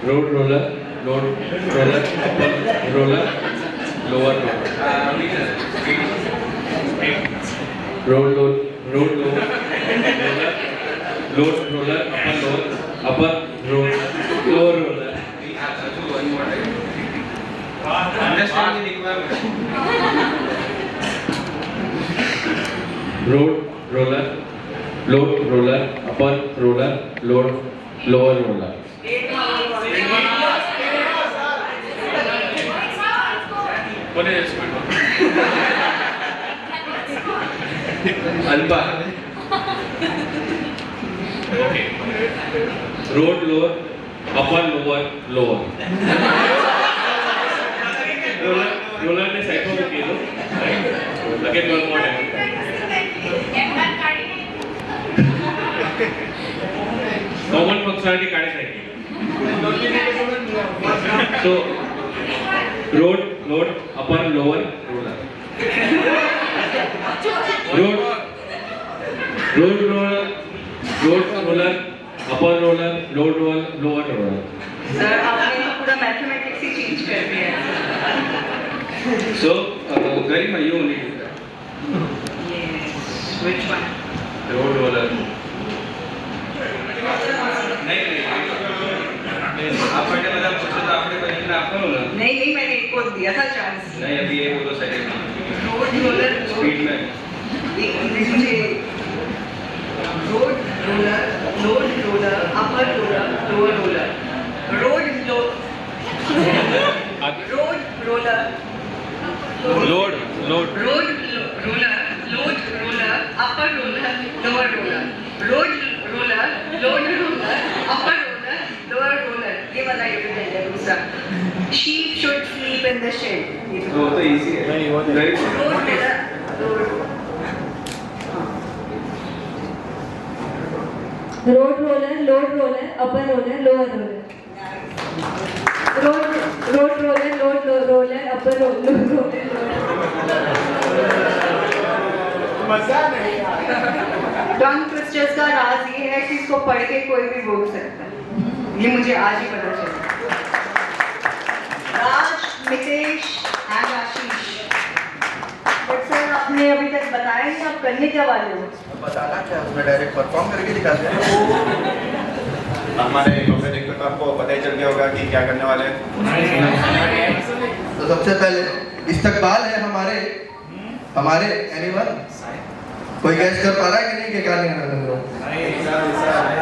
road roller, upper roller, lower roller. Road roller, upper road, lower roller. Understand the requirement. Road roller, upper roller, lower roller. Alba. Okay. Road lower, upper lower. Roller ने side में किया लो. Again one more time. Common functionality काढे side. So road, upper, lower, roller. Road roller, upper roller, lower roller. Sir आपने तो पूरा mathematics ही change कर दिया है. So Garima, you only do that. Yes. Which one? Road roller. नहीं आपने मतलब पूछा तो आपने पहले आपका बोला. नहीं मैंने एक को दिया था चांस. नहीं अभी ये बोलो सेकंड. रोड रोलर स्पीड में. मुझे road roller, upper roller, lower roller. Road roller, load roller, upper roller, lower roller. Road roller, upper roller, lower roller. ये बताइए फिर दूसरा. Sheep should sleep in the shed. वो तो इजी है. Very road roller, load roller, upper roller, lower roller. Road roller, load roller, upper roller. मजा नहीं आया. टंग ट्विस्टर्स का राज ये है कि इसको पढ़ के कोई भी बोल सकता है. ये मुझे आज ही पता चला. Raj, Mitesh and Ashish. But sir आपने अभी तक बताया नहीं आप करने क्या वाले हो. बताना क्या, उसमें डायरेक्ट परफॉर्म करके दिखाते हैं. हमारे प्रोफेसर देखते तो आपको पता ही चल गया होगा कि क्या करने वाले हैं. तो सबसे पहले इस्तकबाल है हमारे एनीवन. कोई गैस कर पा रहा है कि नहीं कि क्या करना है.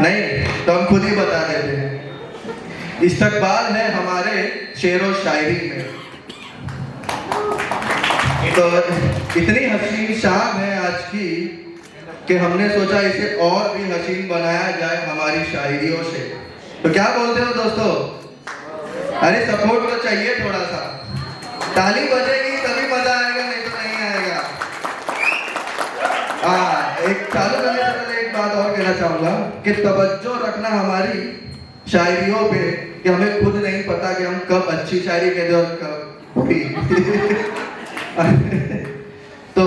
नहीं तो हम खुद ही बता देते हैं. इस्तकबाल है हमारे शेर व शायरी में. तो इतनी हसीन शाम है आज की कि हमने सोचा इसे और भी हसीन बनाया जाए हमारी शायरियों से. तो क्या बोलते हो दोस्तों? अरे सपोर्ट तो चाहिए थोड़ा सा. ताली बजेगी तभी मजा आएगा, नहीं तो नहीं आएगा. एक चालू करने से पहले एक बात और कहना चाहूंगा कि तवज्जो रखना हमारी शायरियों पे कि हमें खुद नहीं पता कि हम कब अच्छी शायरी कहते और कब बुरी. तो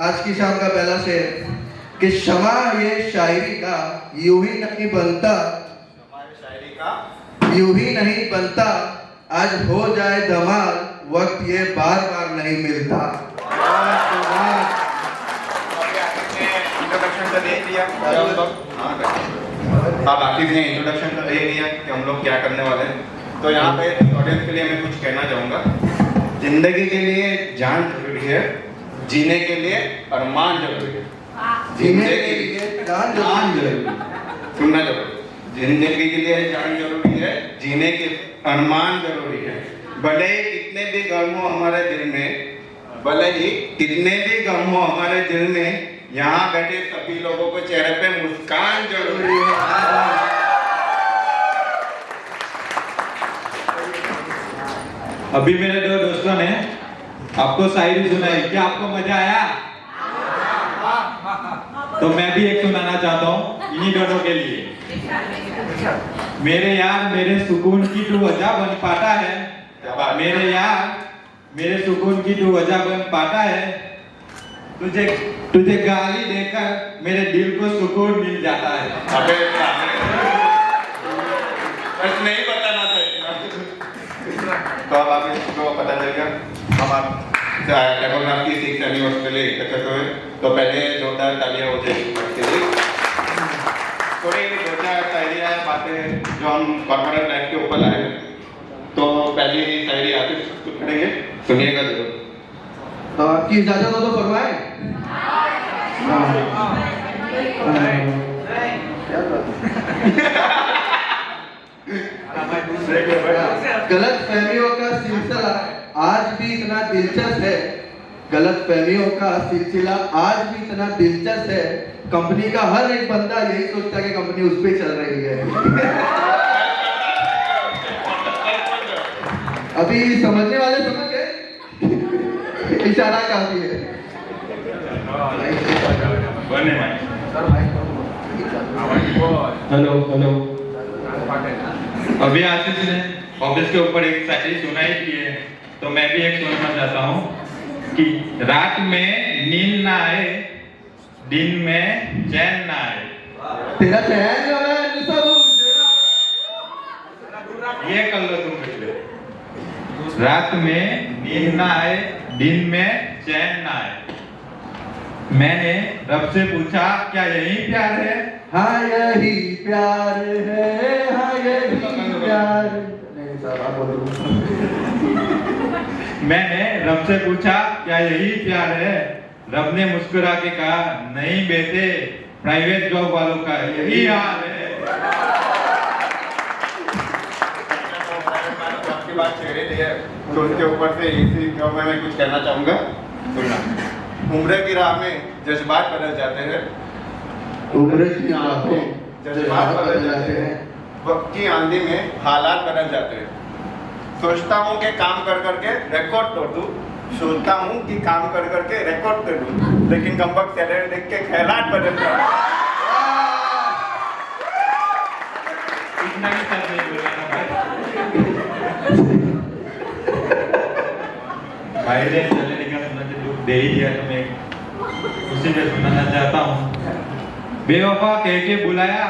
आज की शाम का पहला शेर कि शमा ये शायरी का यूं ही नहीं बनता. यूं ही नहीं बनता. आज हो जाए धमाल, वक्त ये बार बार नहीं मिलता. इंट्रोडक्शन तो दे दिया अब आकिब ने इंट्रोडक्शन तो दे दिया कि हम लोग क्या करने वाले हैं. तो यहाँ पे ऑडियंस के लिए मैं कुछ कहना चाहूँगा. जिंदगी के लिए जान जरूरी है, जीने के लिए अरमान जरूरी है. जीने के लिए जान जरूरी है. सुनना जरूरी. जिंदगी के लिए जान जरूरी है, जीने के अरमान जरूरी है. भले ही कितने भी गम हो हमारे दिल में, यहाँ बैठे सभी लोगों को चेहरे पे मुस्कान जरूरी है. अभी मेरे दो दोस्तों ने आपको शायरी सुनाई. क्या आपको मजा आया? तो मैं भी एक सुनाना चाहता हूँ इन्हीं दोनों के लिए. मेरे यार मेरे सुकून की तू वजह बन पाता है. मेरे यार मेरे सुकून की तू वजह बन पाता है. तुझे गाली देकर मेरे दिल को सुकून मिल जाता है. अबे बस नहीं बताना था. तो अब आप इसको पता चल गया। हम आप टेकोक्राफ्ट की 6th एनिवर्सरी के लिए एकत्रित हुए, तो पहले जोरदार तालियां हो जाए इसके लिए। थोड़ी 2-4 शायरियाँ बातें जो हम कॉर्पोरेट लाइफ के ऊपर लाए हैं। तो पहली शायरी आतिश करेंगे, सुनिएगा जरूर। तो आपकी इजाजत हो तो फरमाएं। गलत फहमियों का सिलसिला आज भी इतना दिलचस्प है, गलत फहमियों का सिलसिला आज भी इतना दिलचस्प है, कंपनी का हर एक बंदा यही सोचता है कि कंपनी उस पे चल रही है। अभी समझने वाले समझ गए, इशारा काफी है। Hello hello. अभी आशीष ने ऑफिस के ऊपर एक शायरी सुनाई की है, तो मैं भी एक सुनाना चाहता हूँ कि रात में नींद ना आए, दिन में चैन ना आए। तेरा चैन जो है ये कर लो तुम पिछले। रात में नींद ना आए, दिन में चैन ना आए। मैंने रब से पूछा क्या यही प्यार है? हाँ यही प्यार है, हाँ यही प्यार। नहीं साहब आप बोलो। मैंने रब से पूछा क्या यही प्यार है? रब ने मुस्कुरा के कहा नहीं बेटे, प्राइवेट जॉब वालों का यही हाल है। आपकी बात छेड़े दी है, तो उसके ऊपर से इसी क्यों मैं कुछ कहना चाहूँगा, सुनना। उम्र की राह में जज्बात बदल जाते हैं, उम्र की राह में जज्बात बदल जाते हैं, वक्त की आंधी में हालात बदल जाते हैं। सोचता हूँ कि काम कर करके रिकॉर्ड तोड़ दूँ, सोचता हूँ कि काम कर करके रिकॉर्ड तोड़ दूँ, लेकिन कमबख्त सैलरी देख के ख्यालात बदल जाते हैं। इतना ही सच नहीं बोला ना भाई ने चले का सुना के दुख दे ही दिया, तो मैं उसी पे सुनाना चाहता हूँ। बेवफा कह के बुलाया,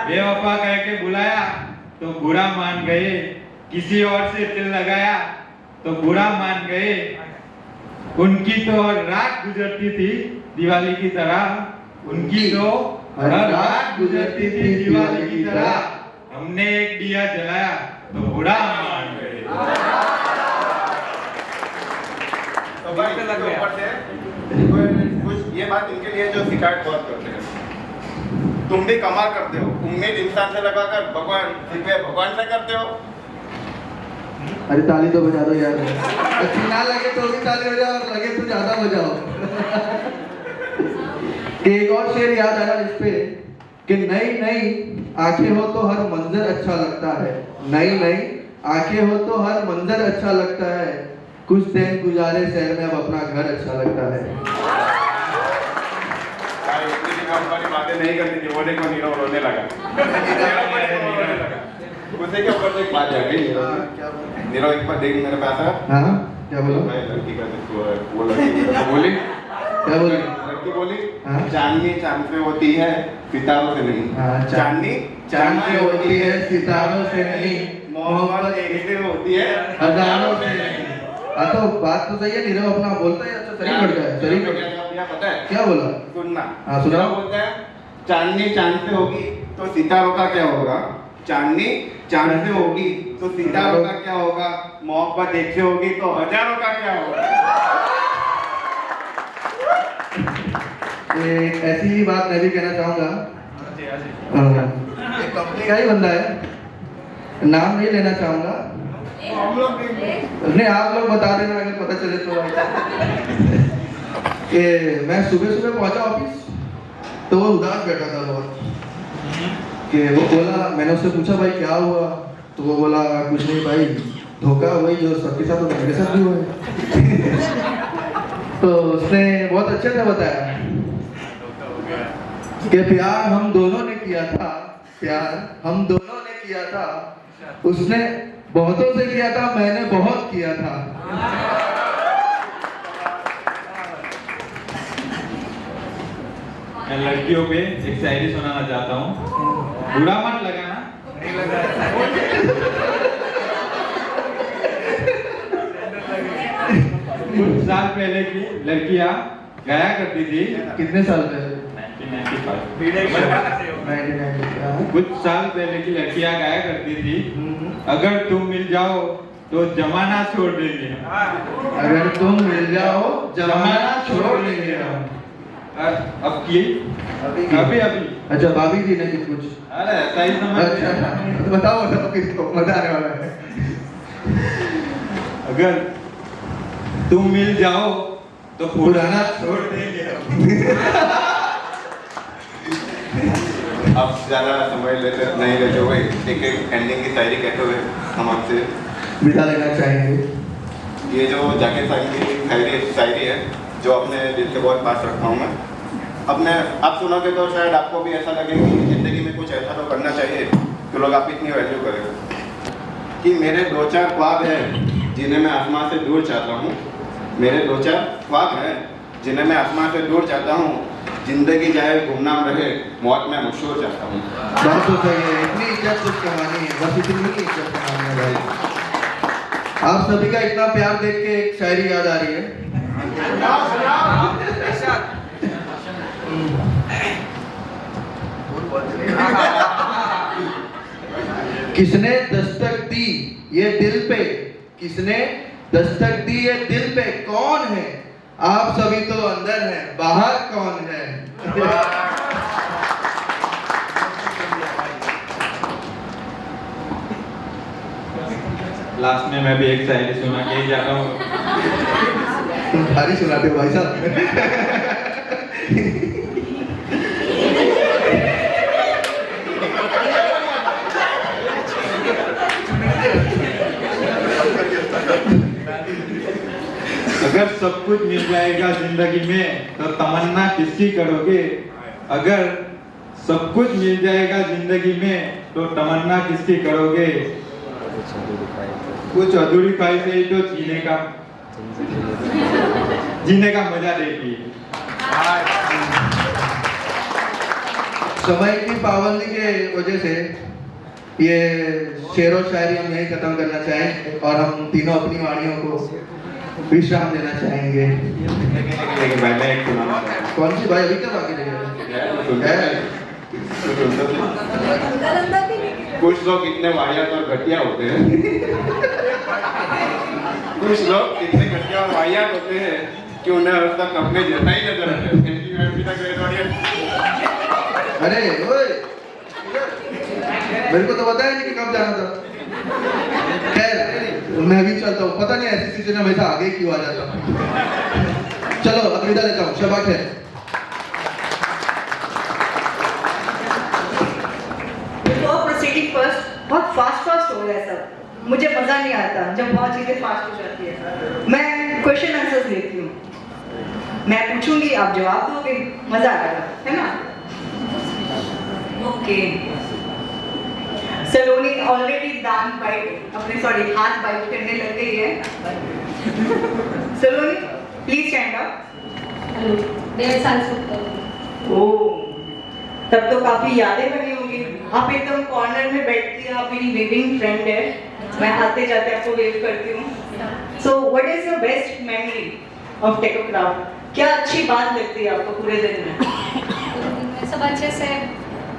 बेवफा कह के बुलाया तो बुरा मान गए, किसी और से दिल लगाया तो बुरा मान गए। उनकी तो हर रात गुजरती थी दिवाली की तरह, उनकी तो हर रात गुजरती थी दिवाली की तरह। हमने एक दिया जलाया तो बुरा मान गए। तो भाई इसके ऊपर से कुछ ये बात इनके लिए जो शिकायत बहुत करते हैं, तुम भी कमाल करते हो, उम्मीद इंसान से लगाकर भगवान से करते हो। अरे ताली तो बजा दो यार, अच्छी ना लगे तो भी ताली बजाओ, और लगे तो ज्यादा बजाओ। एक और शेर याद आया इस पे कि नई नई आंखें हो तो हर मंजर अच्छा लगता है, नई नई आंखें हो तो हर मंजर अच्छा लगता है, कुछ दिन गुजारे शहर में अब अपना घर अच्छा लगता है। वाली बातें नहीं करनी थी, वो देखो नीरव रोने लगा। उसी के ऊपर एक बात आ गई, नीरव एक बार देख मेरे पास आया। हाँ क्या बोला? लड़की का वो लड़की बोली, क्या बोली? लड़की बोली हाँ? चांदनी चांद से होती है सितारों से नहीं। हाँ, चांदनी चांद से होती है सितारों से नहीं, मोहब्बत एक से होती है हजारों से नहीं। हाँ तो बात तो सही है, नीरव अपना बोलता है, अच्छा शरीर बढ़ जाए, शरीर बढ़ जाए। पता है क्या बोला? सुनना। हाँ सुना। बोलता है चांदनी चांद से होगी तो सितारों का क्या होगा, चांदनी चांद से होगी तो सितारों का क्या होगा, मोहब्बत एक से होगी तो हजारों का क्या होगा। ऐसी ही बात मैं भी कहना चाहूंगा। एक कंपनी का ही बंदा है, नाम नहीं लेना चाहूंगा, नहीं आप लोग बता देना अगर पता चले तो। कि मैं सुबह सुबह पहुंचा ऑफिस, तो वो उदास बैठा था बहुत। कि वो बोला, मैंने उससे पूछा भाई क्या हुआ, तो वो बोला कुछ नहीं भाई, धोखा वही जो सबके साथ होता है मेरे साथ भी हुआ है। तो उसने बहुत अच्छे से बताया कि प्यार हम दोनों ने किया था, प्यार हम दोनों ने किया था, उसने बहुतों से किया था, मैंने बहुत किया था। मैं लड़कियों पे एक शायरी सुनाना चाहता हूँ। बुरा मत लगाना। नहीं लगा। कुछ साल पहले की लड़कियां गाया करती थी। कितने साल पहले? 1995। कुछ साल पहले की लड़कियां गाया करती थी, अगर तुम मिल जाओ तो जमाना छोड़ देंगे। अगर तुम मिल जाओ जमाना छोड़ देंगे हम। अब की अभी अच्छा, भाभी जी ने कुछ? अरे ऐसा ही समझ। अच्छा, बताओ किसको मजा आने वाला है। अगर तुम मिल जाओ तो पुराना छोड़ देंगे हम। अब ज़्यादा समय नहीं लेते हुए एक एंडिंग की शायरी कहते हुए हम आपसे विदा लेना चाहेंगे। ये जो जाकिर साहब की शायरी है, जो अपने दिल के बहुत पास रखा हूँ मैं। आप सुनोगे तो शायद आपको भी ऐसा लगे कि ज़िंदगी में कुछ ऐसा तो करना चाहिए कि लोग आप इतनी वैल्यू करें। कि मेरे 2-4 ख्वाब हैं जिन्हें मैं आसमान से दूर चाहता हूँ। मेरे 2-4 ख्वाब हैं जिन्हें मैं आसमान से दूर चाहता हूँ। जिंदगी चाहे गुमनाम रहे, मौत में मशहूर चाहता हूँ। बात तो सही है, इतनी इज्जत कुछ कहानी है, बस इतनी ही इज्जत कहानी है भाई। आप सभी का इतना प्यार देख के एक शायरी याद आ रही है। किसने दस्तक दी ये दिल पे, किसने दस्तक दी ये दिल पे, कौन है? आप सभी तो अंदर हैं, बाहर कौन है? लास्ट में मैं भी एक शायरी सुना के ही जाता हूँ। भारी सुनाते हो भाई साहब। अगर सब कुछ मिल जाएगा जिंदगी में तो तमन्ना किसकी करोगे? अगर सब कुछ मिल जाएगा जिंदगी में तो तमन्ना किसकी करोगे? कुछ अधूरी ख्वाहिश है तो जीने का मजा देखिए। समय की पाबंदी के वजह से ये शेर और शायरी हम यही खत्म करना चाहेंगे और हम तीनों अपनी वाणियों को विश्राम देना चाहेंगे। कौन सी भाई? अभी तक आगे कुछ लोग इतने वाहियात और घटिया होते हैं। कुछ लोग इतने घटिया और वाहियात होते हैं कि उन्हें अब तक अपने जैसा ही नजर आते हैं। अरे ओए, मेरे को तो बताया नहीं कि कब जाना था। खैर, मैं भी चलता हूँ। पता नहीं ऐसी चीजें हमेशा आगे क्यों आ जाता हूँ। चलो अब विदा लेता हूँ। शबा खैर। बिफोर प्रोसीडिंग फर्स्ट, बहुत फास्ट हो रहा है सब। मुझे मजा नहीं आता जब बहुत चीजें फास्ट हो जाती है। मैं क्वेश्चन आंसर्स देती हूँ, मैं पूछूंगी, आप जवाब दोगे, मजा आएगा, है ना? ओके। सलोनी ऑलरेडी दांत बाइट अपने हाथ बाइट करने लग गई है। सलोनी प्लीज स्टैंड अप। 1.5 साल से ऊपर। ओह, तब तो काफी यादें बनी होंगी। आप एकदम कॉर्नर में बैठती हैं, आप मेरी वेविंग फ्रेंड है, मैं आते जाते आपको वेव करती हूँ। So what is your best memory of Techocraft? क्या अच्छी बात लगती है आपको पूरे दिन में? सब अच्छे से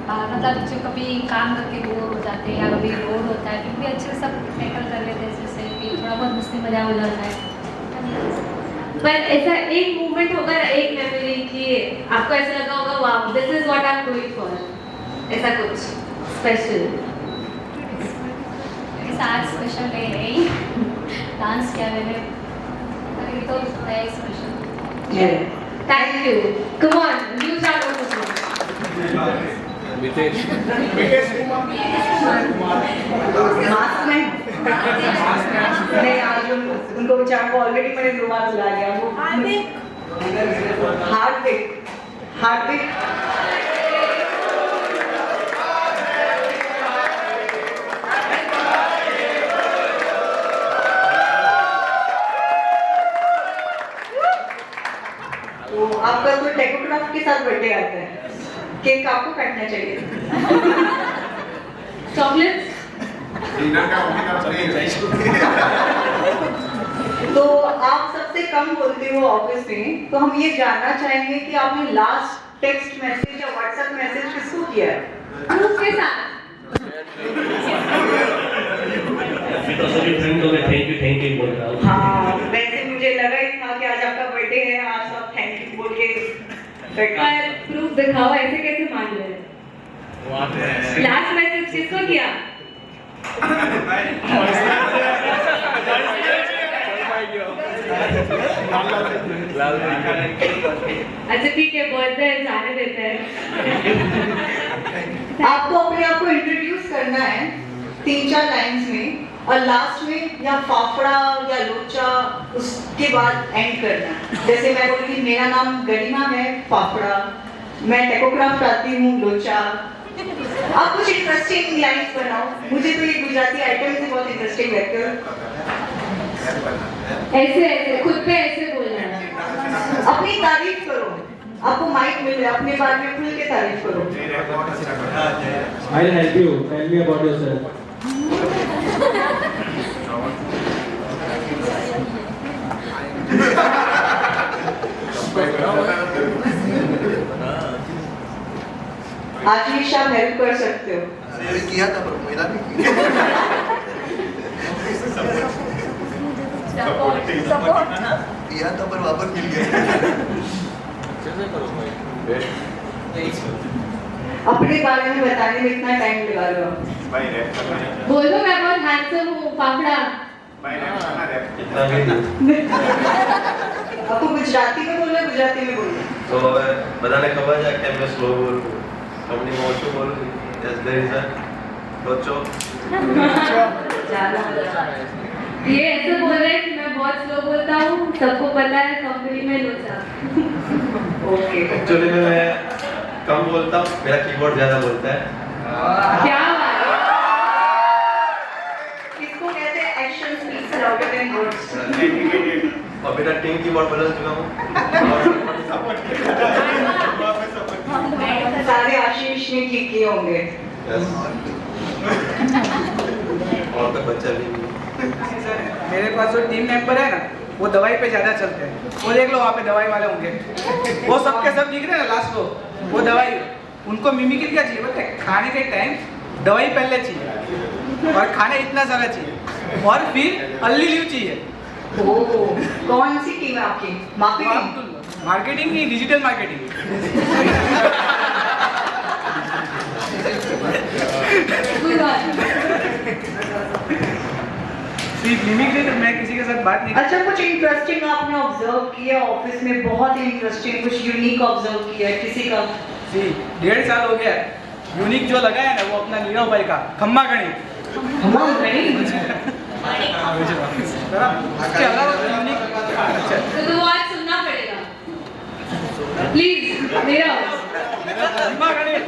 मतलब जो कभी काम करके बोर हो जाते हैं या कभी लोड होता है, फिर भी अच्छे से सब टैकल कर लेते हैं, जैसे कि थोड़ा बहुत मस्ती मजा हो जाता है। पर ऐसा एक मूवमेंट होगा ना, एक मेमोरी कि आपको ऐसा लगा होगा wow this is what I am doing for, ऐसा कुछ स्पेशल? आज स्पेशल है नहीं, डांस किया मैंने, अभी तो है special. Thank you. Come on, you start also. Mask में नहीं, आज उनको बेचारों को ऑलरेडी मैंने रुमाल बुला लिया। वो हार्दिक तो आपका तो टेकोक्राफ्ट के साथ बर्थडे आता है। केक आपको काटना चाहिए। चॉकलेट्स? डिनर का उनकी तरफ से ही है। तो आप सबसे कम बोलते हो ऑफिस में, तो हम ये जानना चाहेंगे कि आपने लास्ट टेक्स्ट मैसेज या व्हाट्सएप मैसेज किसको किया है? ग्रुप के साथ? तो सभी फ्रेंड को मैं थैंक यू बोल रहा हूँ। हाँ, वैसे मुझे लगा ही था कि आज आपका बर्थडे है, आज सब थैंक यू बोल के पर प्रूफ दिखाओ, ऐसे कैसे मान ले? लास्ट मैसेज किसको किया? अच्छा ठीक है, बर्थडे जाने देते हैं। आपको अपने आप को इंट्रोड्यूस करना है 3-4 लाइंस में, और लास्ट में या फाफड़ा या लोचा उसके बाद एंड करना है। जैसे मैं बोलूँगी मेरा नाम गरिमा है, फाफड़ा, मैं टेकोक्राफ्ट आती हूँ, लोचा। आप कुछ इंटरेस्टिंग लाइंस बनाओ। मुझे तो ये गुजराती आइटम से बहुत इंटरेस्टिंग लगते हो। ऐसे ऐसे खुद पे ऐसे बोलना है। अपनी तारीफ करो, आपको माइक मिल रहा है, अपने बारे में खुल के तारीफ करो। I'll help you. Tell me about yourself. आशीष आप हेल्प कर सकते हो। किया था पर महिला नहीं किया। किया था पर वापस मिल गया। अपने बारे में बताने में इतना टाइम लगा रहे हो। भाई रैप करना है। बोलो मैं बहुत हैंडसम हूँ, फाफड़ा। भाई रैप करना रैप। आपको गुजराती में बोलना है, गुजराती में बोलना है। તો હવે બધાને ખબર છે કે મેં સ્લો બોલું કંપનીમાં ઓછું બોલું એઝ ધેર ઇઝ અ લોચો ज्यादा ये ऐसे बोल रहे हैं कि मैं बहुत स्लो बोलता हूँ, सबको पता है कंपनी में लोचा। ओके। एक्चुअली में मैं कम बोलता हूँ, मेरा कीबोर्ड ज़्यादा बोलता है। क्या बात है? इसको कहते हैं action speaks louder than words. और मेरा टीम कीबोर्ड बदल चुका हूँ। सारे आशीष ने ठीक किए होंगे। और कोई बच्चा भी नहीं। मेरे पास जो टीम मेंबर है ना, वो दवाई पे ज्यादा चलते हैं। वो देख लो वहाँ पे दवाई वाले होंगे, वो सबके सब दिख रहे हैं ना लास्ट को, वो दवाई, उनको मिमिक्री क्या चाहिए पता है? खाने के टाइम दवाई पहले चाहिए और खाना इतना सारा चाहिए और फिर अर्ली लीव चाहिए। ओह, कौन सी टीम है आपकी? मार्केटिंग? मार्केटिंग नहीं, डिजिटल मार्केटिंग। कोई बात नहीं। सिर्फ मिमिक्री तो मैं किसी के साथ बात नहीं। अच्छा, कुछ इंटरेस्टिंग आपने ऑब्जर्व किया ऑफिस में? बहुत ही इंटरेस्टिंग, कुछ यूनिक ऑब्जर्व किया है किसी का? जी 1.5 साल हो गया है। यूनिक जो लगा है ना वो अपना नीरव भाई का खम्मा गणित। उसके अलावा यूनिक अच्छा तो आज सुनना पड़ेगा, प्लीज मेरा। खम्मा गणित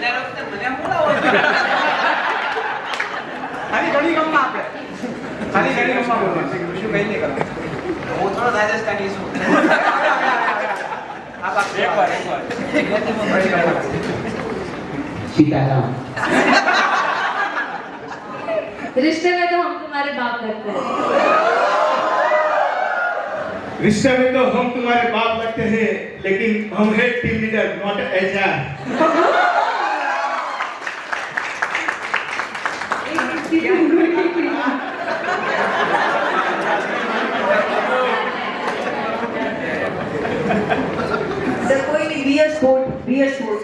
खाली गणी गम्मा आप खाली गणी गम्मा बोलो, कुछ कहीं नहीं करना। वो थोड़ा राजस्थानी है। आप एक बार सीताराम। रिश्ते में तो हम तुम्हारे बाप लगते हैं। रिश्ते में तो हम तुम्हारे बाप लगते हैं, लेकिन हम हैं टीम लीडर, नॉट एचआर। कोई नहीं, be a sport, be a sport.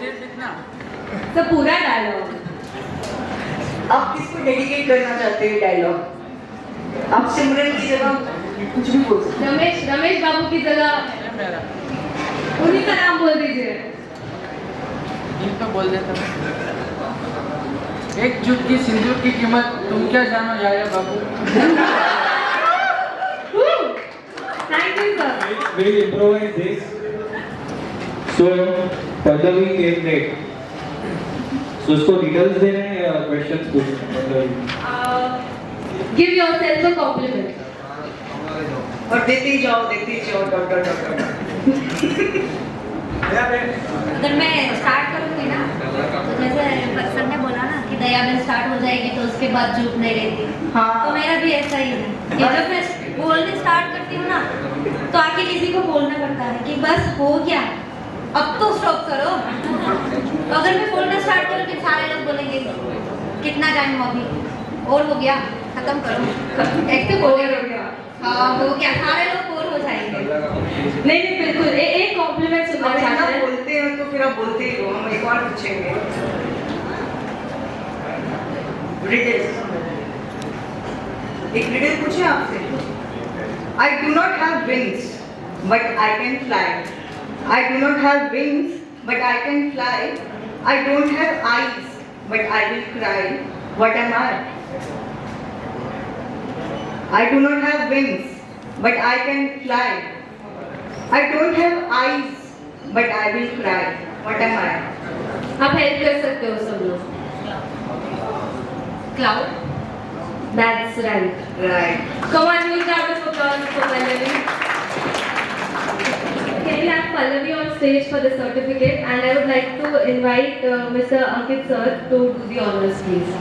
तो पूरा डायलॉग आप किसको डेडिकेट करना चाहते हैं डायलॉग? आप सिमरन की जगह कुछ भी बोल सकते रमेश बाबू की जगह उन्हीं का नाम बोल दीजिए। तो बोल देता हूँ। एक जुट की सिंदूर की कीमत तुम क्या जानो याया बाबू। Thank you sir. We'll improvise this. So, Pallavi came late. So, उसको डिटेल्स देने हैं या क्वेश्चंस पूछने हैं? Give yourself a compliment. और देते ही जाओ डॉट डॉट डॉट। अगर मैं स्टार्ट करूँगी ना तो जैसे सर ने बोला ना कि दया में स्टार्ट हो जाएगी तो उसके बाद चुप नहीं रहती। हाँ। तो मेरा भी ऐसा ही है कि जब मैं बोलने स्टार्ट करती हूँ ना तो आके किसी को बोलना पड़ता है कि बस हो गया, अब तो स्टॉप करो। तो अगर मैं बोलना स्टार्ट करूँ तो सारे लोग बोलेंगे कितना टाइम हुआ अभी, और हो गया, खत्म करो। एक तो बोले हो गया, हाँ हो गया, सारे लोग बोर हो जाएंगे। नहीं बिल्कुल, एक कॉम्प्लीमेंट सुनना अगर चाहते आप हैं। बोलते हो तो फिर आप बोलते ही हो। हम एक और पूछेंगे। रिडल, एक रिडल पूछे आपसे। I do not have wings, but I can fly. I do not have wings, but I can fly. I don't have eyes, but I will cry. What am I? I do not have wings, but I can fly. I don't have eyes, but I will cry. What am I? आप help कर सकते हो सब लोग। Cloud. That's right. Right. Come on, we'll start with applause for Pallavi. Can we have Pallavi on stage for the certificate? And I would like to invite Mr. Ankit sir to do the honors, please.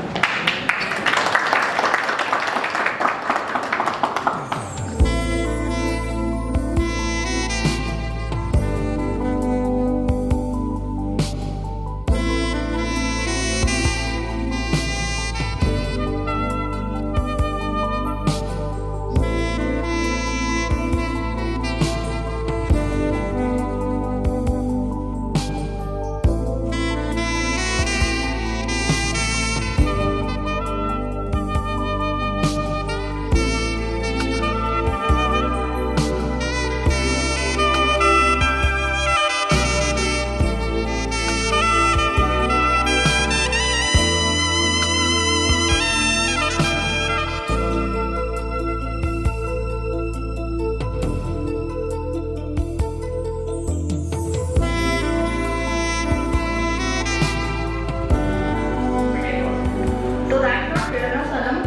So that's not fair enough, Sanam.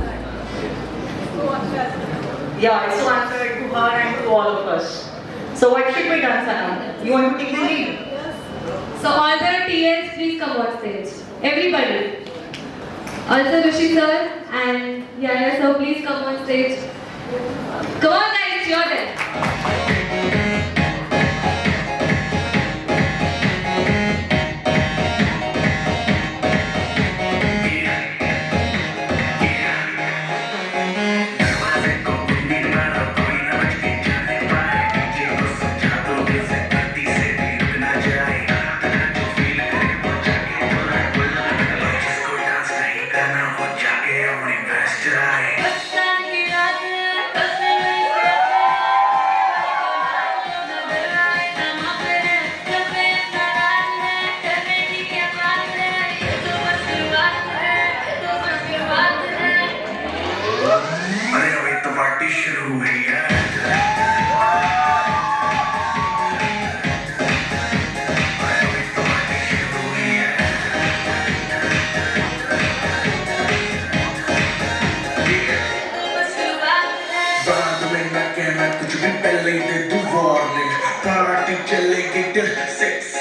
Yeah, it's to answer it to her and to all of us. So what should be done, Sanam? You want to take the lead? So all the TLs, please come on stage. Everybody. Also Rishi sir and Yaya sir, please come on stage. Come on guys, it's your turn.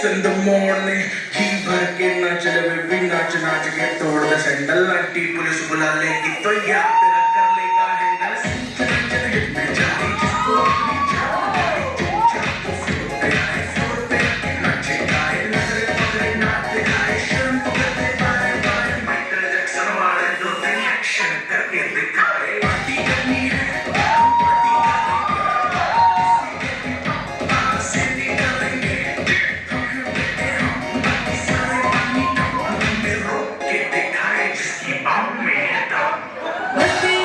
in the morning जी भर के नाच ले भी नाच नाच के तोड़ दे sandal aunty police बुला लेगी तो यार तेरा कर लेगा हैंडल चल हिट में जानी जिसको अपनी जान तेरा है सुर तेरा के नाचे गाए नजरे पकड़े नाते गाए शर्म पकड़ते बाए बाए माइकल जैक्सन वाले दो तीन एक्शन करके दिखाए पार्टी करनी है Let's see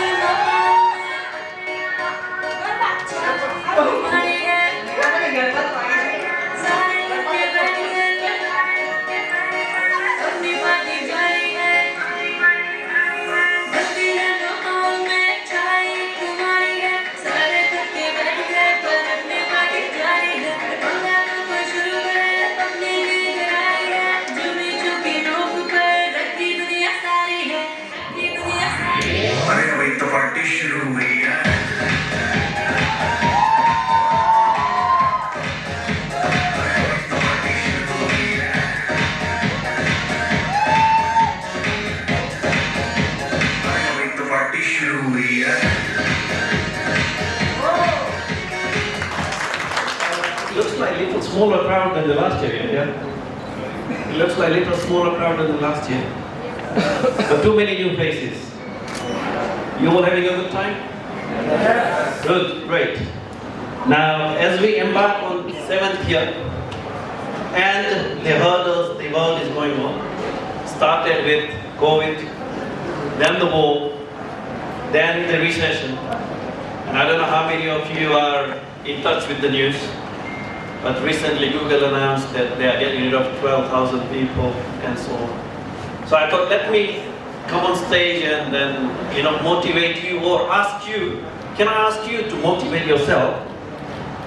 smaller crowd than the last year, yeah? It looks like a little smaller crowd than the last year. But too many new faces. You all having a good time? Yes. Good, great. Now, as we embark on 7th year, and the hurdles the world is going on, started with COVID, then the war, then the recession, and I don't know how many of you are in touch with the news, but recently Google announced that they are getting rid of 12,000 people and so on. So I thought, let me come on stage and then, motivate you or ask you, can I ask you to motivate yourself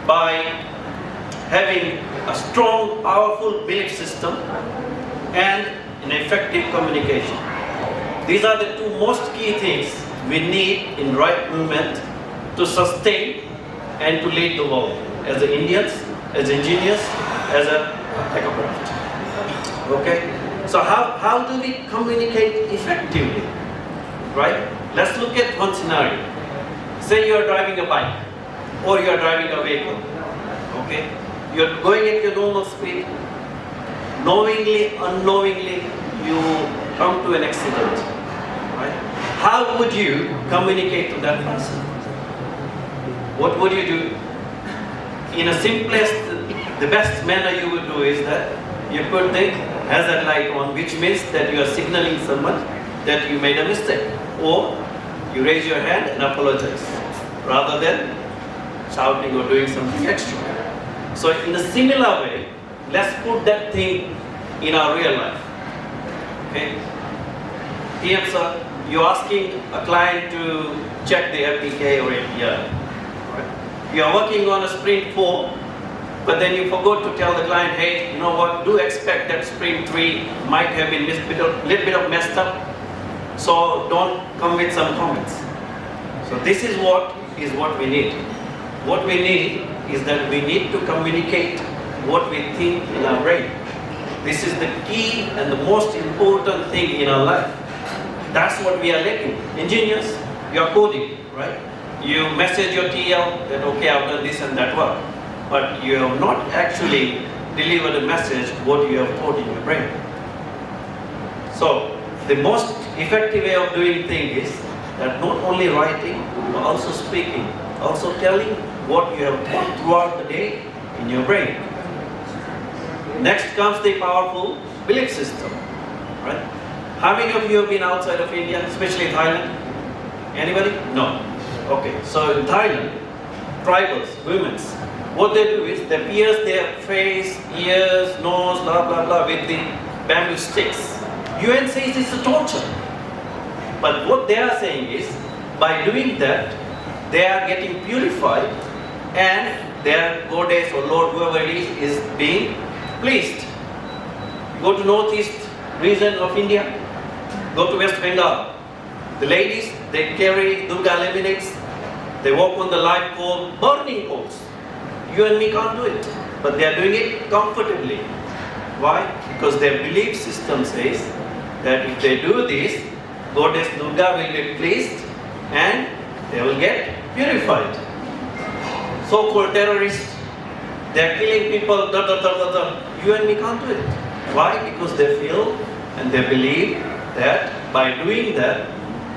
by having a strong, powerful belief system and an effective communication. These are the two most key things we need in right movement to sustain and to lead the world as Indians, as engineers, as a Tecocraft. Okay? So how do we communicate effectively? Right? Let's look at one scenario. Say you are driving a bike or you are driving a vehicle. Okay? You are going at your normal speed. Knowingly, unknowingly, you come to an accident. Right? How would you communicate to that person? What would you do? In a simplest, the best manner you would do is that you put the hazard light on, which means that you are signaling someone that you made a mistake. Or you raise your hand and apologize, rather than shouting or doing something extra. So in a similar way, let's put that thing in our real life. Okay? PM sir, you're asking a client to check the APK or API. Right? You are working on a sprint 4, but then you forgot to tell the client, hey, you know what, do expect that sprint 3 might have been a little bit of messed up, so don't come with some comments. So this is what we need. What we need is that we need to communicate what we think in our brain. This is the key and the most important thing in our life. That's what we are lacking. Engineers, you are coding, right? You message your TL that, okay, I've done this and that work. But you have not actually delivered a message what you have thought in your brain. So, the most effective way of doing things is that not only writing, but also speaking, also telling what you have thought throughout the day in your brain. Next comes the powerful belief system, right? How many of you have been outside of India, especially Thailand? Anybody? No. Okay, so in Thailand, tribals, women, what they do is they pierce their face, ears, nose, blah, blah, blah, with the bamboo sticks. UN says it's a torture. But what they are saying is, by doing that, they are getting purified and their goddess or Lord, whoever it is being pleased. Go to northeast region of India, go to West Bengal. The ladies, they carry Durga laminates, they walk on the live coal, burning coals. You and me can't do it, but they are doing it comfortably. Why? Because their belief system says that if they do this, Goddess Durga will be pleased and they will get purified. So-called terrorists, they are killing people, You and me can't do it. Why? Because they feel and they believe that by doing that,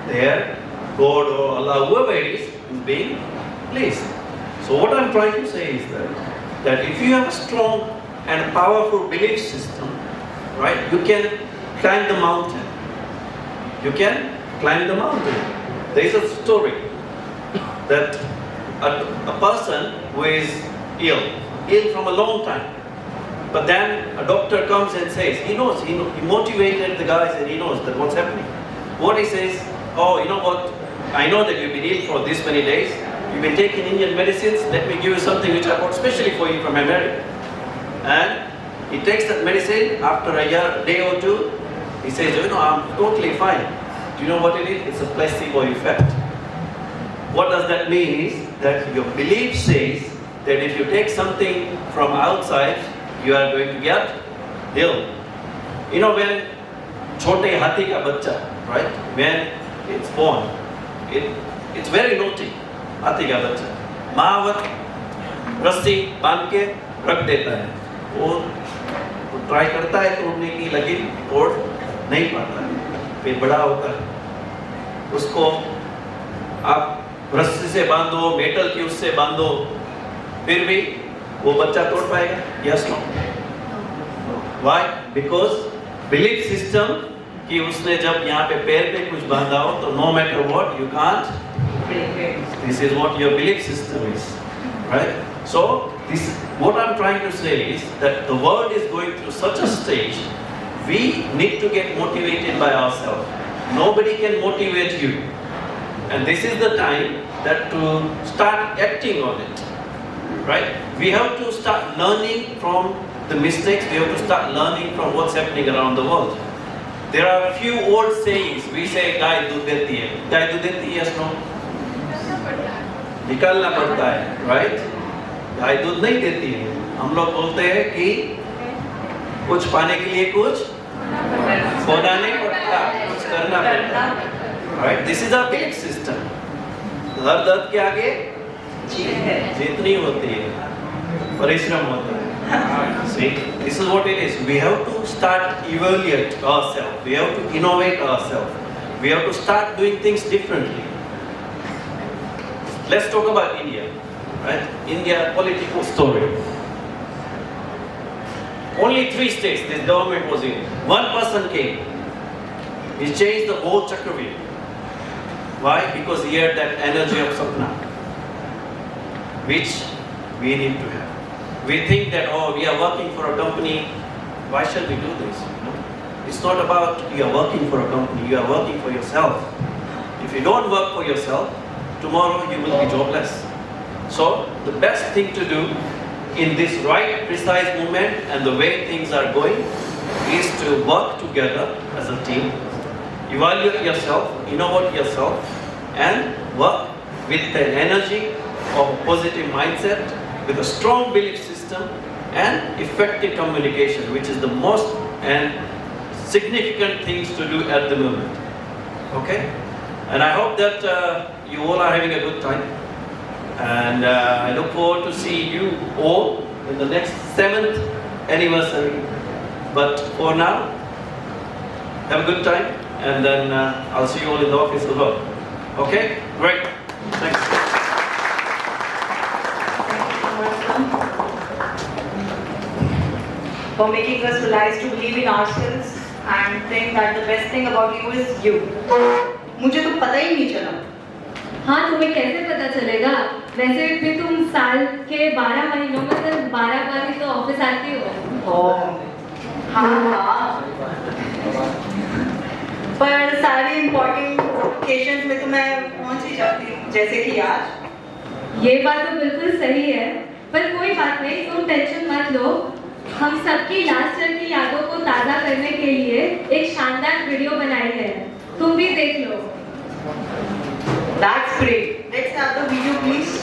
their God or Allah, whoever it is being pleased. So what I'm trying to say is that if you have a strong and powerful belief system, right, you can climb the mountain. You can climb the mountain. There is a story that a person who is ill from a long time, but then a doctor comes and says, he knows, he motivated the guys and he knows that what's happening. What he says, oh, you know what, I know that you've been ill for this many days, you've been taking Indian medicines, let me give you something which I bought specially for you from America. And he takes that medicine, after a day or two, he says, I'm totally fine. Do you know what it is? It's a placebo effect. What does that mean is that your belief says that if you take something from outside, you are going to get ill. You know, when chote hathi ka bachcha, right? When it's born, it's very naughty. Hathi ka bachcha. Mahavat, rassi, banke, रख देता है, वो try करता है तोड़ने की, लेकिन तोड़ नहीं पाता है, फिर बड़ा होता है। उसको आप रस्सी से बांधो, मेटल की उससे बांधो, फिर भी वो बच्चा तोड़ पाएगा? Yes no? Why? Because belief system कि उसने जब यहाँ पे पैर पे कुछ बांधा हो तो no matter what you can't. This is what your belief system is, right? So this, what I'm trying to say is that the world is going through such a stage. We need to get motivated by ourselves. Nobody can motivate you, and this is the time that to start acting on it, right? We have to start learning from the mistakes. We have to start learning from what's happening around the world. There are a few old sayings. We say गाय दूध देती है, गाय दूध देती है, yes no? निकालना पड़ता है, right? गाय दूध नहीं देती है। हम लोग बोलते हैं कि कुछ पाने के लिए कुछ खोना नहीं पड़ता, कुछ करना पड़ता, right? This is our belief system. हर दर्द के आगे जीतनी होती है, परिश्रम होता है। See, this is what it is. We have to start evaluate ourselves. We have to innovate ourselves. We have to start doing things differently. Let's talk about India, right? India political story. Only 3 states this government was in. One person came. He changed the whole Tecocraft. Why? Because he had that energy of Sapna, which we need to have. We think that, oh, we are working for a company. Why shall we do this? No? It's not about you are working for a company. You are working for yourself. If you don't work for yourself, tomorrow you will be jobless. So the best thing to do in this right precise moment and the way things are going is to work together as a team, evaluate yourself, innovate yourself, and work with the energy of a positive mindset, with a strong belief system and effective communication, which is the most and significant things to do at the moment. Okay? And I hope that you all are having a good time, and I look forward to see you all in the next 7th anniversary. But for now, have a good time, and then I'll see you all in the office as well. Okay? Great. Thanks. For making us realize to believe in ourselves and think that the best thing about you is you. मुझे तो पता ही नहीं चला। हाँ, तुम्हें कैसे पता चलेगा? वैसे भी तुम साल के 12 महीनों में तो 12 बार ही तो ऑफिस आती हो। हाँ। पर सारी इम्पोर्टेंट ओकेशंस में तो मैं पहुंच ही जाती हूँ, जैसे कि आज। ये बात तो बिल्कुल सही है, पर कोई बात नहीं, तुम टेंशन मत लो। हम सबकी लास्ट ईयर की यादों को ताज़ा करने के लिए एक शानदार वीडियो बनाई है, तुम भी देख लो। That's great. Let's have the video, please.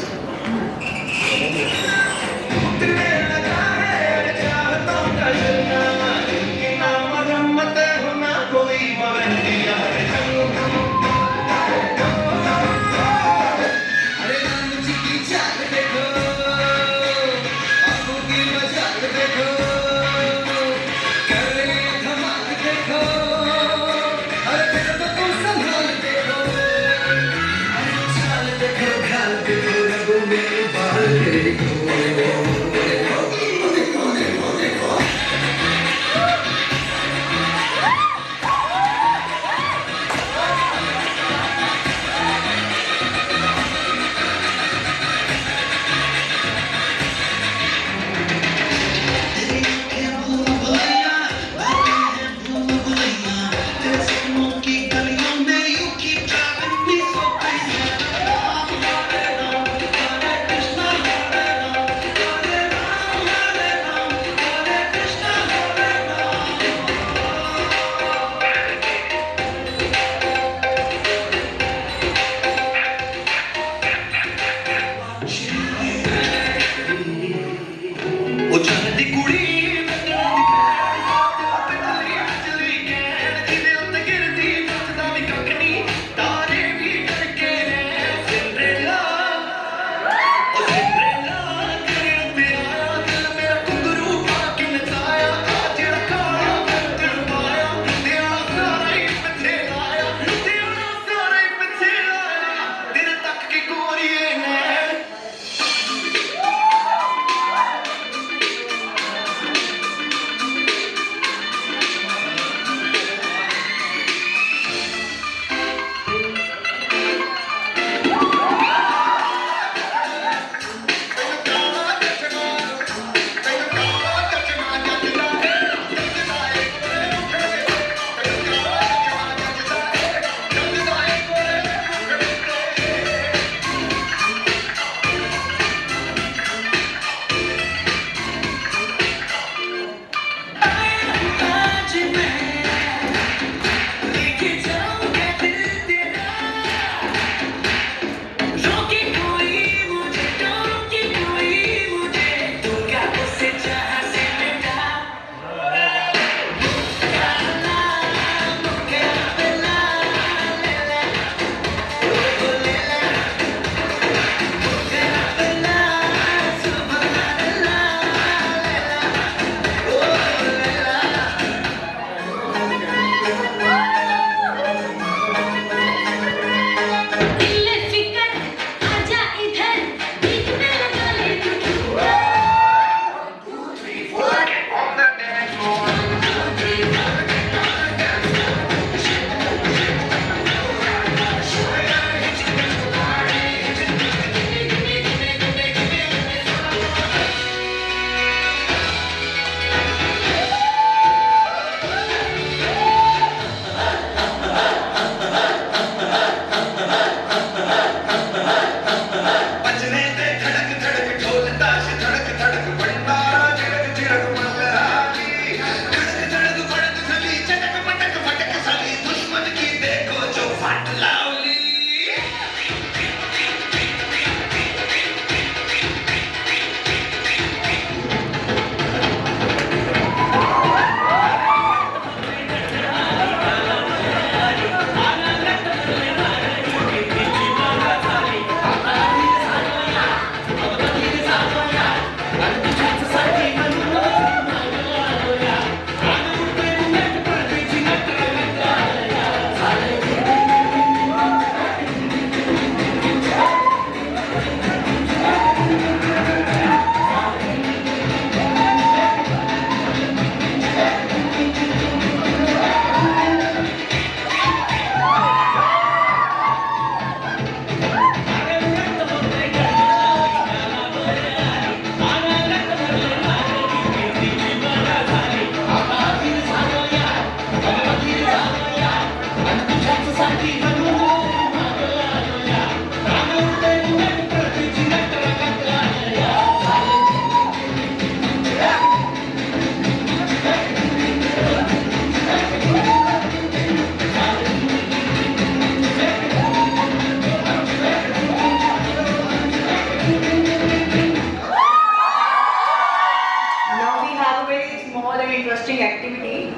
Now we have a very small and interesting activity.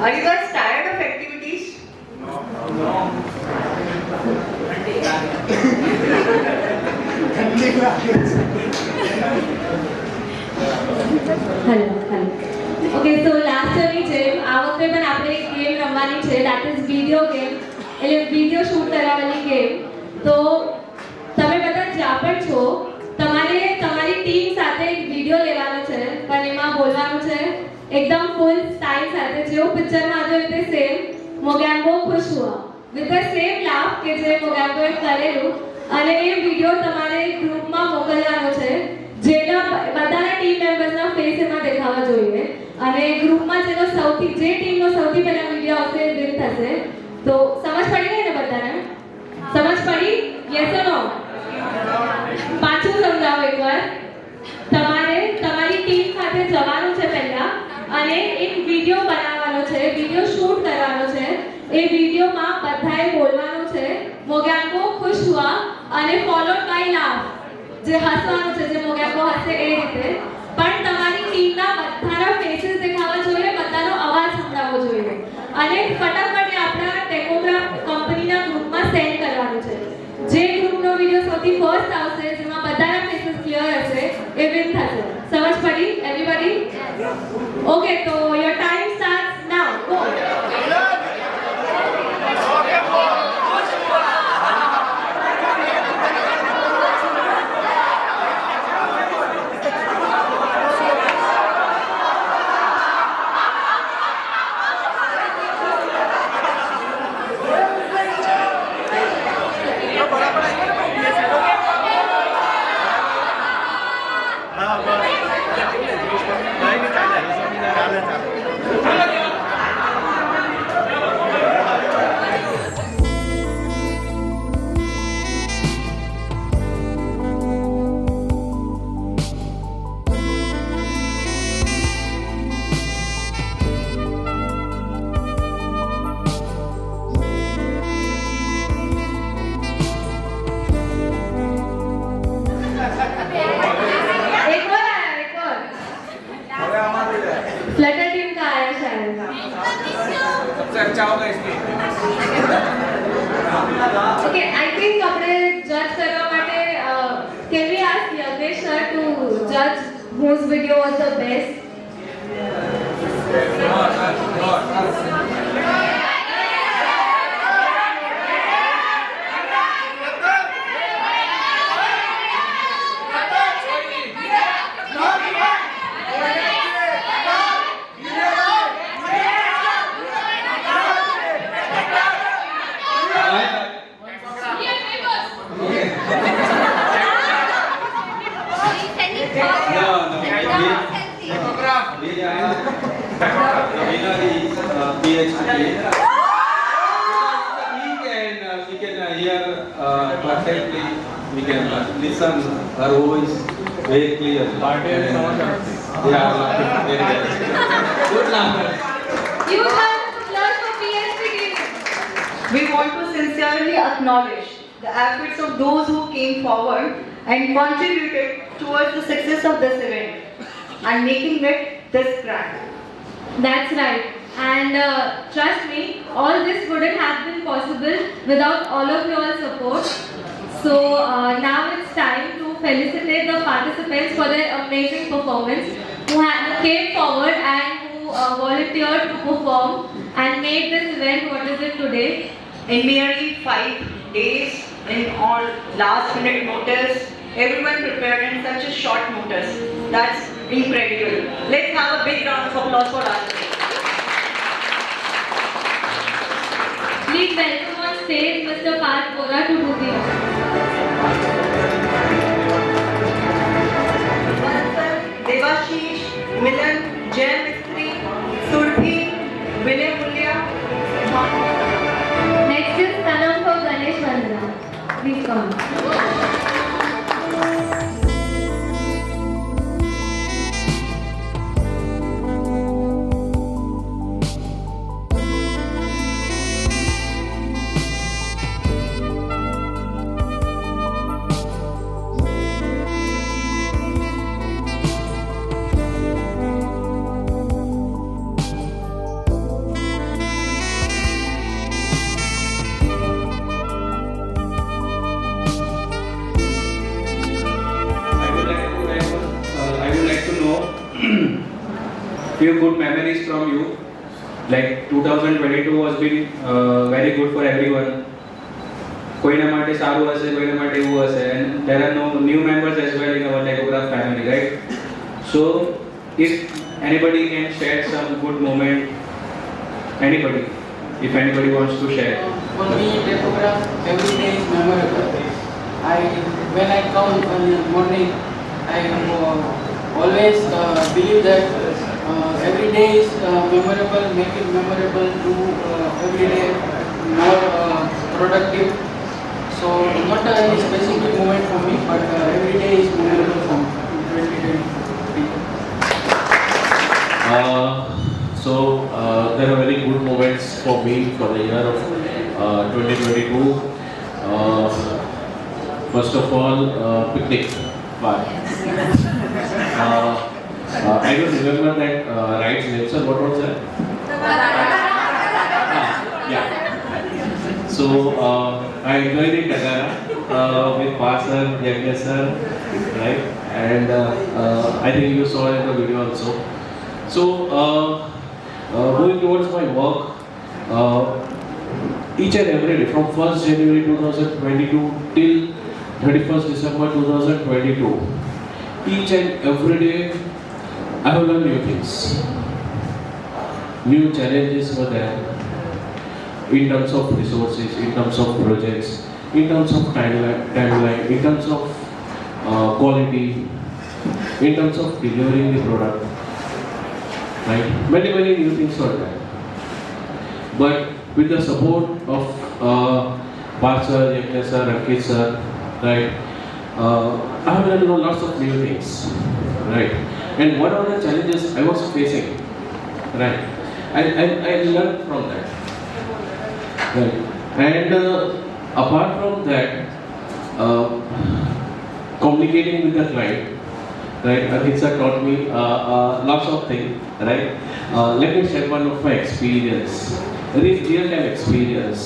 Are you guys tired of activities? Hello okay so last યરની જેમ આ વખતે પણ આપણે એક ગેમ રમવાની છે દેટ ઇઝ વિડીયો ગેમ એટલે વિડીયો શૂટ કરાવવાની ગેમ તો તમે બધા જ્યાં પણ છો તમારે તમારી ટીમ સાથે એક વિડીયો લેવાનો છે પણ એમાં બોલવાનું છે એકદમ ફૂલ સ્ટાઇલ સાથે જેવું પિક્ચરમાં હતું તે સેમ મોગેમ્બો ખુશ હુઆ વિથ ધ સેમ લાફ કે જે મોગેમ્બોએ કરેલું અને એ વિડીયો તમારે ગ્રુપમાં મોકલવાનો છે જેના બધાના ટીમ મેમ્બર્સના ફેસ એમાં દેખાવા જોઈએ અને ગ્રુપમાં જેનો જે ટીમનો સૌથી પહેલા વિડીયો આવશે એ વિન થશે તો સમજ પડી ગઈ ને બધાને સમજ પડી યસ ઓર નો પાછું સમજાવો એકવાર તમારે તમારી ટીમ સાથે જવાનું છે પહેલા અને એક વિડીયો બનાવવાનો છે વિડીયો શૂટ કરવાનો છે એ વિડીયોમાં બધાએ બોલવાનું છે મોગેમ્બો ખુશ હુઆ અને ફોલોડ બાય લાફ જે હસવાનું છે જે મોગેમ્બો હસે એ રીતે પણ તમારી ટીમના બધાના ફેસીસ દેખાવા જોઈએ બધાનો અવાજ સંભળાવવો જોઈએ અને ફટાફટ આપણા ટેકોક્રાફ્ટ કંપનીના ગ્રુપમાં સેન્ડ કરવાનું છે જે ગ્રુપનો વિડીયો સૌથી ફર્સ્ટ આવશે જેમાં બધાના ફેસીસ ક્લિયર હશે એ વિન થશે સમજ પડી એવરીબડી ઓકે તો your time starts now go Flutter team का आया शायद सबसे अच्छा होगा इसमें ओके आई थिंक આપણે જજ કરવા માટે can we ask Yogesh sir to judge whose video was the best Perfectly, we can listen her voice very clear. Yeah, very well. Good laughter. You have applause for PhD team. We want to sincerely acknowledge the efforts of those who came forward and contributed towards the success of this event and making it this grand. That's right. And trust me, all this wouldn't have been possible without all of your support. So now it's time to felicitate the participants for their amazing performance who came forward and who volunteered to perform and made this event what is it today. In merely 5 days, in all last minute notice, everyone prepared in such a short notice. That's incredible. Let's have a big round of applause for us. Please welcome on stage Mr. Parth Vora to do the Devashish, Milan, Jay Mistry, Surbi, Vinay Mulya, please come. I would like to know few good memories from you. Like 2022 has been very good for everyone. કોઈના માટે સારું હશે, કોઈના માટે એવું હશે, and there are no new members as well in our Tecocraft family, right? So if anybody can share some good moment, anybody, if anybody wants to share. For me, Tecocraft every day is memorable. When I come in the morning, I always believe that every day is memorable, make it memorable, do every day more productive. So not any specific moment for me, but every day is memorable for me. 2020. There are very good moments for me for the year of 2022. First of all, picnic. Why? I don't remember that ride's name, sir. What was that? Yeah. So I enjoyed it with Pa sir, Yagya sir, right? And I think you saw it in the video also. So going towards my work, each and every day from 1st January 2022 till 31st December 2022, each and every day I have learned new things. New challenges were there in terms of resources, in terms of projects, in terms of timeline, in terms of quality, in terms of delivering the product. Right? Many new things were there. But with the support of Parth sir, Yagya sir, Ankit sir, right? I have learned lots of new things, right? And what are the challenges I was facing, right? I learned from that, right? And apart from that, communicating with the client, right? Ankit sir taught me lots of things, right? Let me share one of my experience, very real-time experience.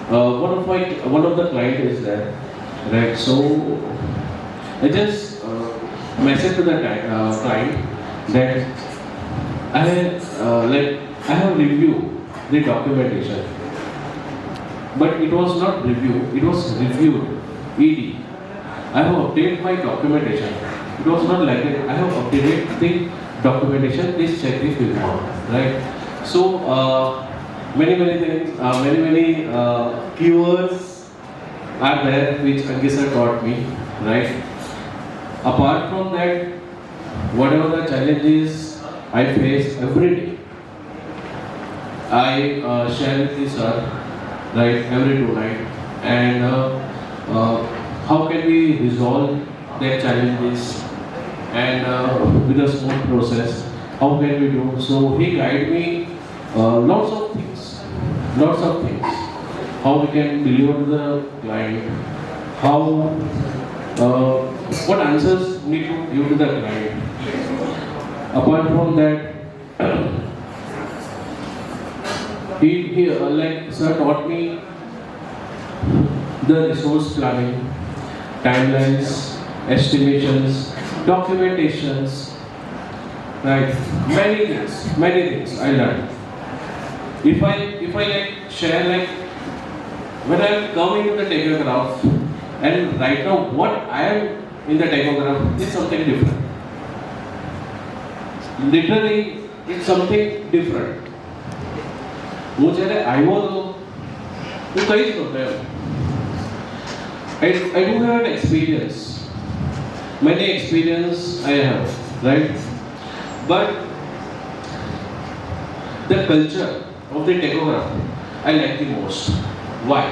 One of the client is there, right? So I just message to the client that I have reviewed the documentation, but it was not review, it was reviewed, ED. I have updated my documentation. It was not like that. I have updated the documentation. Please check this before, right? So many things, many keywords are there which Ankit sir taught me, right? Apart from that, whatever the challenges I face every day, I share with the sir, right, every 2 nights, and how can we resolve their challenges, and with a smooth process, how can we do? So he guided me lots of things, how we can deliver to the client, how what answers need to give to the client. Apart from that, he like sir taught me the resource planning, timelines, estimations, documentations, right? Many things I learned. If I like share, like when I am coming to the Tecocraft, and right now what I am in the Tecocraft is something different. Literally, it's something different. वो जैसे आयो तो कई होते हैं. I do have an experience. Many experience I have, right? But the culture of the Tecocraft I like the most. Why?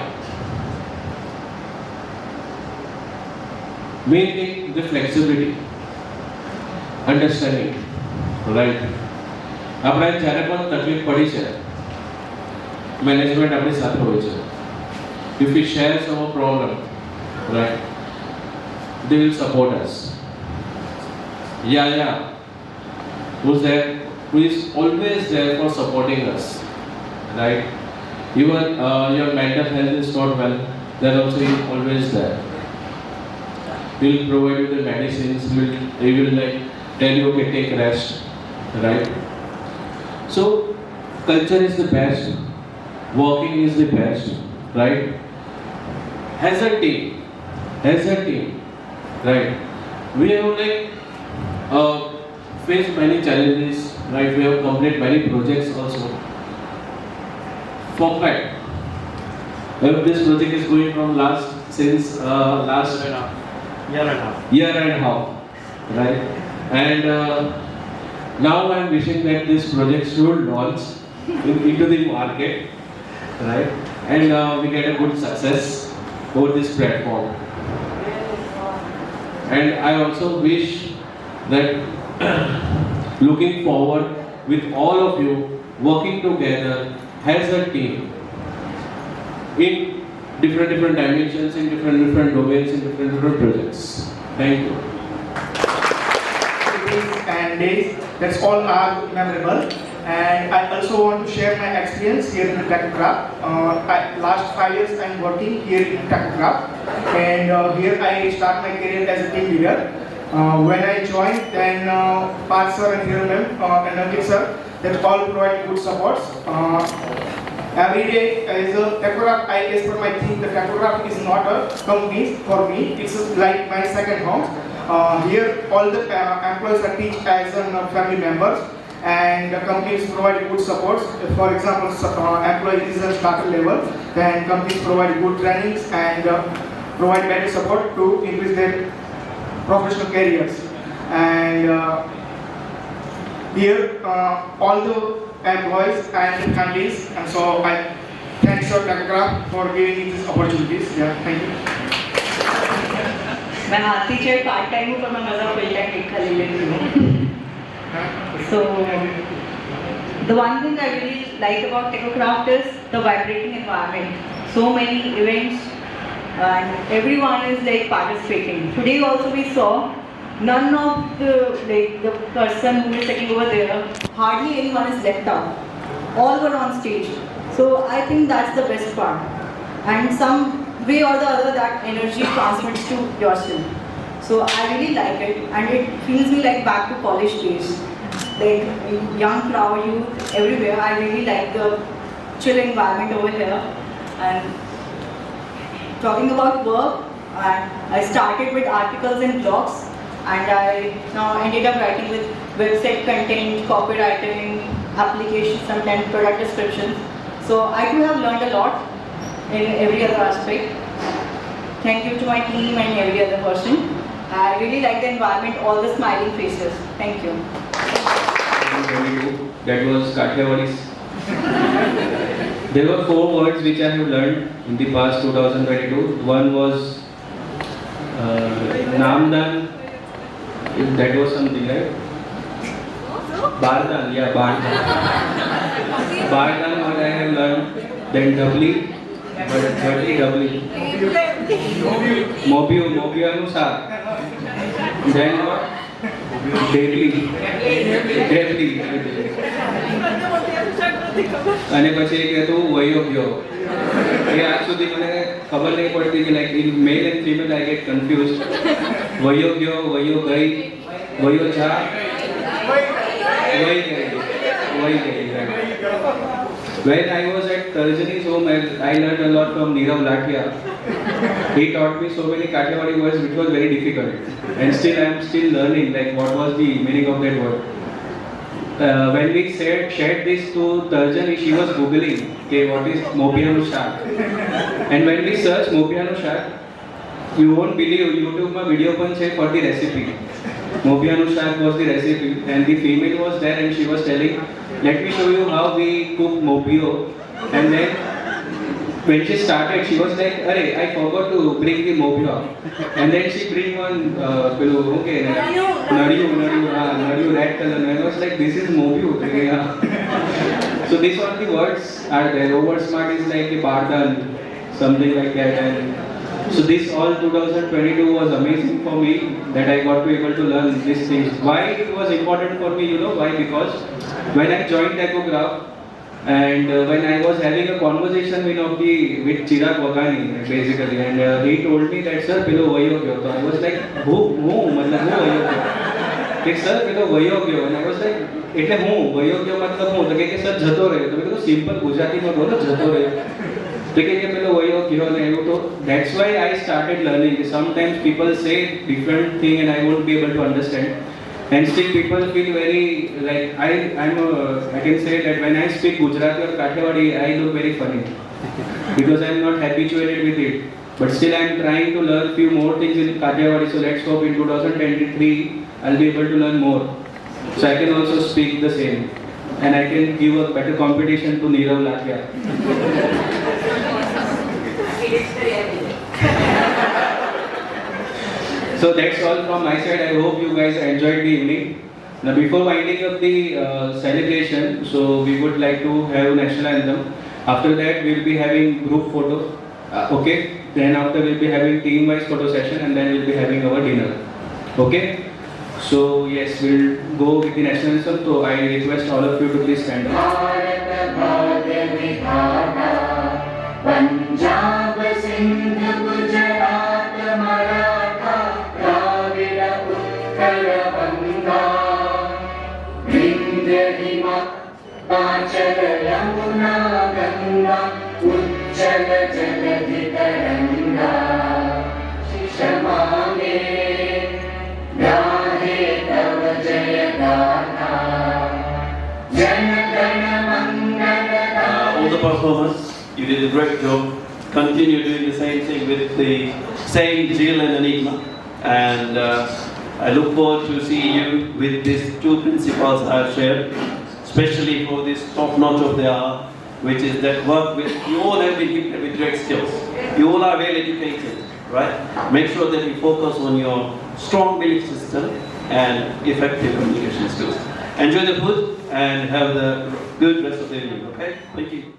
main thing the flexibility, understanding, right? આપણે જ્યારે પણ તકલીફ પડી છે મેનેજમેન્ટ આપણી સાથે હોય છે. If we share some problem, right, they will support us. Yeah, who's there, who is always there for supporting us, right? Even your mental health is not well, then also he is always there. He will provide you the medicines, he will like tell you, okay, take rest, right? So culture is the best, working is the best, right? As a team, right? We have like faced many challenges, right? We have completed many projects also. For fact, this project is going from last year and a half, right? And now I am wishing that this project should launch into the market, right? And we get a good success over this platform. And I also wish that looking forward with all of you working together as a team in different dimensions, in different domains, in different projects. Thank you. And days, that's all are memorable. And I also want to share my experience here in Tecocraft. Last 5 years I'm working here in Tecocraft, and here I start my career as a team leader. When I joined, then Parth sir and Hero ma'am and Ankit sir, that all provide good supports. Every day as a Tecocraft, as per my team, the Tecocraft is not a company for me. It's like my second home. Here all the employees are treated as family members, and the companies provide good support. For example, employee is at starter level, then companies provide good trainings and provide better support to increase their professional careers. And here all the employees and the families, and so I thank Sir Tecocraft for giving me these opportunities. Yeah, thank you. मैं हाथी chair part time हूँ पर मैं मज़ा full time लिखा ले लेती हूँ. So the one thing I really like about Tecocraft is the vibrating environment. So many events and everyone is like participating. Today also we saw none of the person who is sitting over there, hardly anyone is left out. All were on stage. So I think that's the best part. And some way or the other that energy transmits to yourself. So I really like it, and it feels me like back to college days. Like young crowd, youth, everywhere. I really like the chill environment over here. And talking about work, I started with articles and blogs, and I now ended up writing with website content, copywriting, applications, sometimes product descriptions. So I too have learned a lot in every other aspect. Thank you to my team and every other person. I really like the environment, all the smiling faces. Thank you. That was Kathiawadi's. There were 4 words which I have learned in the past 2022. One was Namdan. That was something, right? Bardan, yeah, Bardan. Bardan, what I have learned. Then doubly. Mobio अनुसार. Then what? Deadly. અને પછી એક હતું વયોગ્ય. એ આજ સુધી મને ખબર નહીં પડતી કે like in male and female I get confused. વયોગ્ય, વયો ગઈ, વયો જા, વહી ગઈ. When I was at Tarjani's home, I learned a lot from Nirav Lathia. He taught me so many Kathiawadi words which was very difficult. And still I am still learning like what was the meaning of that word. When we shared this to Tarjani, she was googling okay, what is Mopianu Shak. And when we searched Mopianu Shak, you won't believe YouTube ma video pan check for the recipe. Mopianu Shak was the recipe, and the female was there and she was telling, let me show you how we cook Mopio. And then when she started, she was like, "Arey, I forgot to bring the mobile," and then she bring one okay, nadu red color, and I was like, "This is mobile." So these all the words are there. Over smart is like a bardan, something like that, and so this all 2022 was amazing for me that I got to able to learn these things. Why it was important for me, you know why? Because when I joined Tecocraft and when I was having a conversation with Chirag Wakani basically, and he told me that sir, pelo vahi ho gaya. So I was like, who matlab who vahi ho gaya? Like sir, pelo vahi ho gaya, and I was like, એટલે હું vahi ho gaya matlab હું? તો કે sir જતો રહ્યો. તો મેં કીધું સિમ્પલ ગુજરાતીમાં બોલો જતો રહ્યો. તો કે પેલો vahi ho gaya ને એવું. તો that's why I started learning. Sometimes people say different thing and I won't be able to understand. And still people feel very like I can say that when I speak Gujarati or Kathiawadi, I look very funny because I am not habituated with it. But still I am trying to learn few more things in Kathiawadi. So let's hope in 2023 I'll be able to learn more. So I can also speak the same, and I can give a better competition to Nirav Lathia. So that's all from my side. I hope you guys enjoyed the evening. Now before winding up the celebration, so we would like to have national anthem. After that we'll be having group photo. Okay. Then after we'll be having team wise photo session, and then we'll be having our dinner. Okay. So yes, we'll go with the national anthem. So I request all of you to please stand up. Punjab, Sindh, Gujarat, Maratha, Dravida, Uttara, Banga, Vindhya, Himachal, Yamuna, Ganga, Ujjala, Jaladhi, Taranga, Shamane, Gahe, Tava, Jaya, Gatha, Jana, Gana, Mangala. All the performers, you did a great job. Continue doing the same thing with the same zeal and enigma. And I look forward to seeing you with these two principles I have shared, especially for this top notch of the hour, which is that work with, you all have been gifted with great skills. You all are well educated, right? Make sure that you focus on your strong belief system and effective communication skills. Enjoy the food and have the good rest of the evening, okay? Thank you.